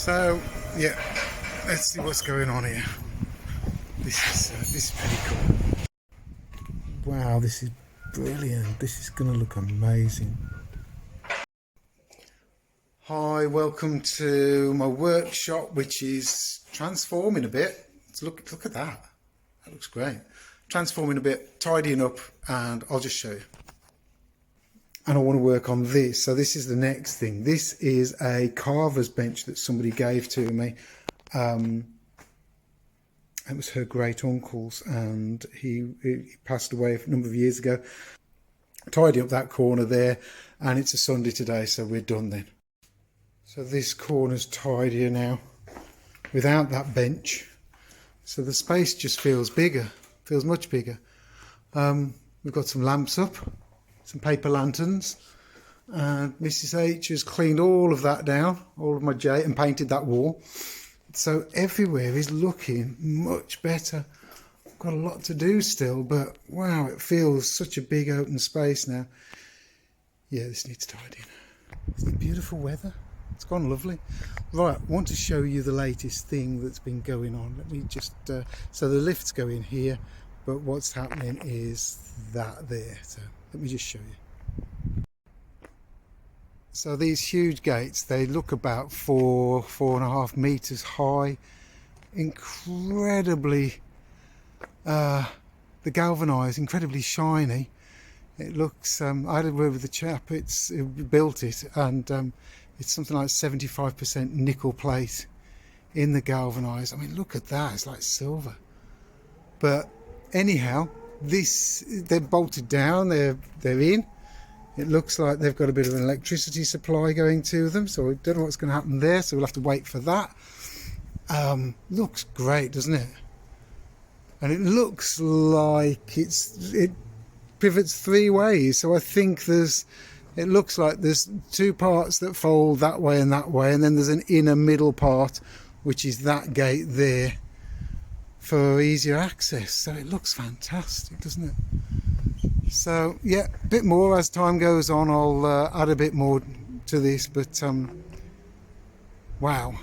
So yeah, let's see what's going on here. This is pretty cool. Wow, this is brilliant. This is going to look amazing. Hi, welcome to my workshop, which is transforming a bit. Look at that. That looks great. Transforming a bit, tidying up, and I'll just show you. And I want to work on this. So this is the next thing. This is a carver's bench that somebody gave to me. It was her great uncle's, and he passed away a number of years ago. Tidy up that corner there, and it's a Sunday today, so we're done then. So this corner's tidier now without that bench. So the space just feels bigger, feels much bigger. We've got some lamps up, some paper lanterns, and Mrs H has cleaned all of that down, all of my jade, and painted that wall. So everywhere is looking much better. I've got a lot to do still, but wow, it feels such a big open space now. Yeah, this needs tidying. Isn't it beautiful weather? It's gone lovely. Right, I want to show you the latest thing that's been going on. Let me just, so the lifts go in here, but what's happening is that there. So let me just show you. So these huge gates, they look about 4.5 meters high. Incredibly, the galvanised, incredibly shiny. It looks, I had a word with the chap who built it, and it's something like 75% nickel plate in the galvanised. I mean, look at that, it's like silver. But anyhow, they're bolted down, they're in. It looks like they've got a bit of an electricity supply going to them, so I don't know what's going to happen there, so we'll have to wait for that. Looks great, doesn't it? And it looks like it pivots 3 ways, so I think it looks like there's 2 parts that fold that way, and then there's an inner middle part, which is that gate there, for easier access. So it looks fantastic, doesn't it? So yeah, a bit more as time goes on. I'll add a bit more to this, but wow.